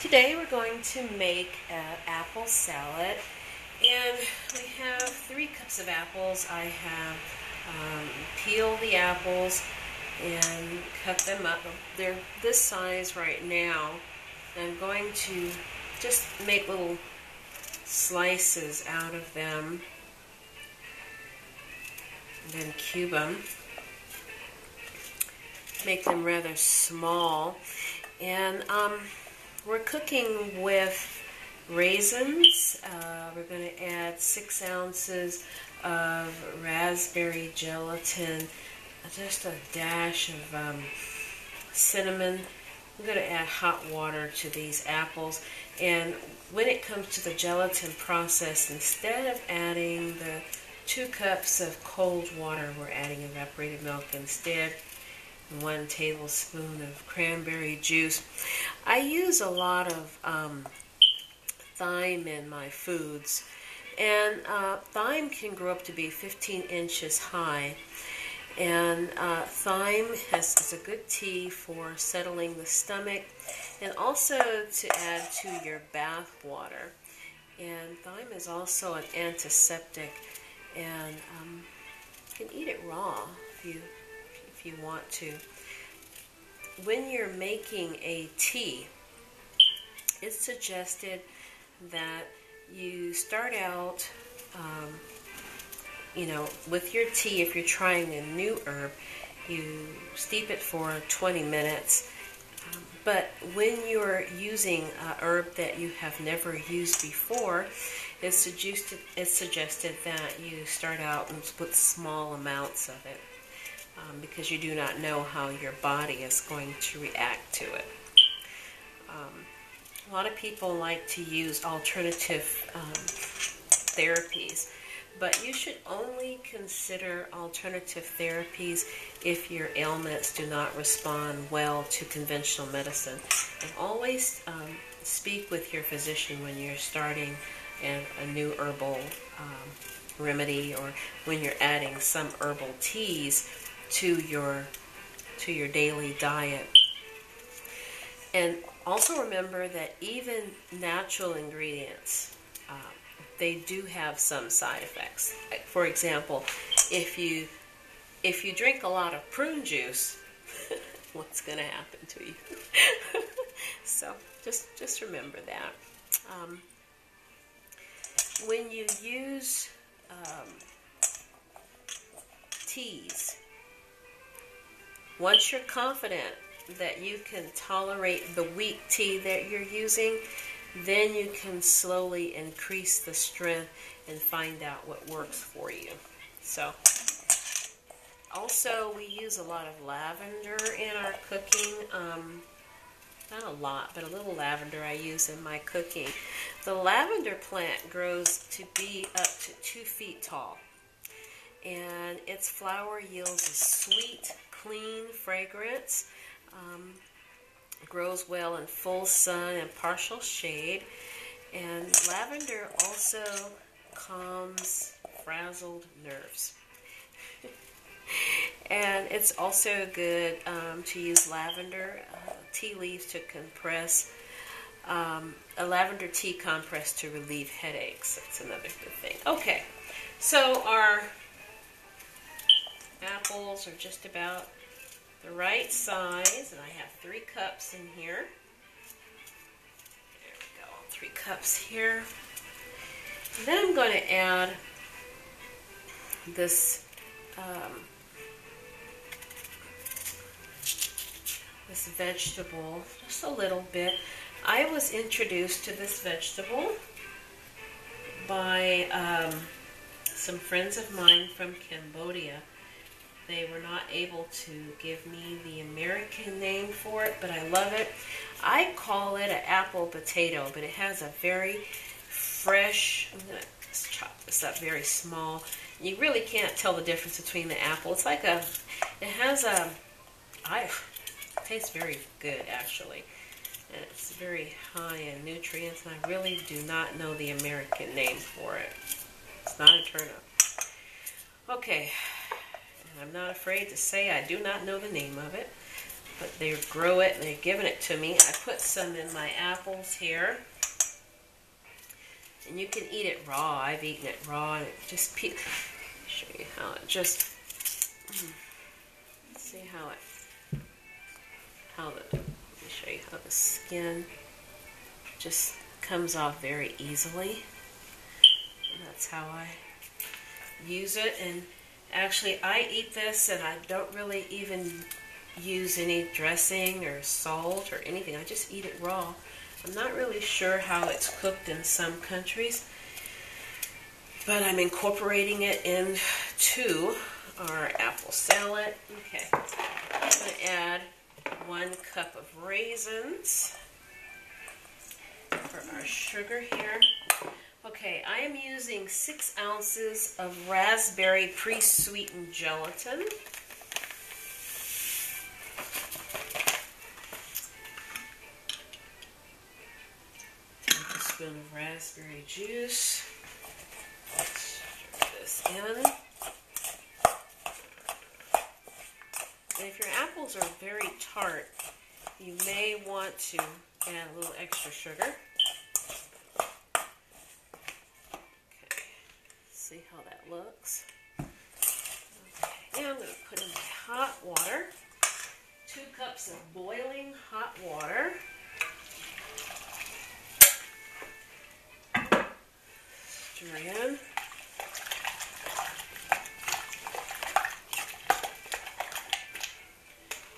Today we're going to make an apple salad, and we have 3 cups of apples. I have peeled the apples and cut them up. They're this size right now. I'm going to just make little slices out of them and then cube them. Make them rather small. And we're cooking with raisins. We're going to add 6 ounces of raspberry gelatin, just a dash of cinnamon. I'm going to add hot water to these apples. And when it comes to the gelatin process, instead of adding the 2 cups of cold water, we're adding evaporated milk instead. 1 tablespoon of cranberry juice. I use a lot of thyme in my foods, and thyme can grow up to be 15 inches high. And thyme is a good tea for settling the stomach, and also to add to your bath water. And thyme is also an antiseptic, and you can eat it raw if you want to. When you're making a tea, it's suggested that you start out, with your tea. If you're trying a new herb, you steep it for 20 minutes. But when you're using a herb that you have never used before, it's suggested that you start out with small amounts of it. Because you do not know how your body is going to react to it. A lot of people like to use alternative therapies, but you should only consider alternative therapies if your ailments do not respond well to conventional medicine. And always speak with your physician when you're starting a new herbal remedy, or when you're adding some herbal teas to your daily diet. And also remember that even natural ingredients, they do have some side effects. Like, for example, if you drink a lot of prune juice, what's going to happen to you? So just remember that. When you use teas, once you're confident that you can tolerate the weak tea that you're using, then you can slowly increase the strength and find out what works for you. So, also we use a lot of lavender in our cooking. Not a lot, but a little lavender I use in my cooking. The lavender plant grows to be up to 2 feet tall, and its flower yields a sweet, clean fragrance. Grows well in full sun and partial shade. And lavender also calms frazzled nerves. And it's also good to use lavender tea leaves to compress, a lavender tea compress to relieve headaches. That's another good thing. Okay, so our apples are just about the right size, and I have 3 cups in here. There we go, 3 cups here. And then I'm going to add this this vegetable, just a little bit. I was introduced to this vegetable by some friends of mine from Cambodia. They were not able to give me the American name for it, but I love it. I call it an apple potato, but it has a very fresh, I'm going to just chop this up very small. You really can't tell the difference between the apple. It's like it tastes very good actually. And it's very high in nutrients, and I really do not know the American name for it. It's not a turnip. Okay. I'm not afraid to say I do not know the name of it. but they grow it and they're giving it to me. I put some in my apples here. And you can eat it raw. I've eaten it raw, and it just show you how it just see how let me show you how the skin just comes off very easily. And that's how I use it. And actually, I eat this, and I don't really even use any dressing or salt or anything. I just eat it raw. I'm not really sure how it's cooked in some countries, but I'm incorporating it into our apple salad. Okay, I'm going to add 1 cup of raisins for our sugar here. Okay, I am using 6 ounces of raspberry pre-sweetened gelatin. Spoon of raspberry juice. Stir this in. And if your apples are very tart, you may want to add a little extra sugar. Okay, see how that looks. Okay, now I'm going to put in my hot water. 2 cups of boiling hot water. Stir in.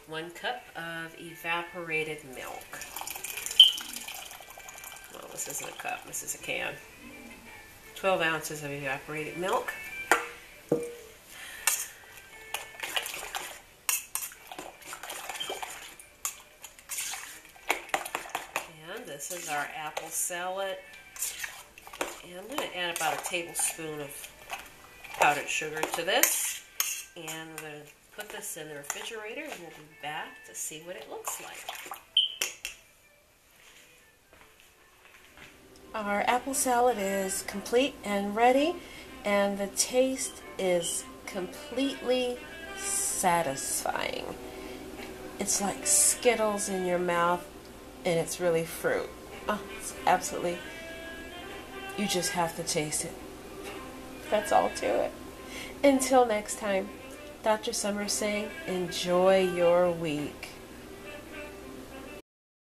One cup of evaporated milk. Well, this isn't a cup, this is a can. 12 ounces of evaporated milk. And this is our apple salad. And I'm going to add about a tablespoon of powdered sugar to this. And I'm going to put this in the refrigerator, and we'll be back to see what it looks like. Our apple salad is complete and ready, and the taste is completely satisfying. It's like Skittles in your mouth, and it's really fruit. Oh, it's absolutely, you just have to taste it. That's all to it. Until next time, Dr. Summers saying, enjoy your week.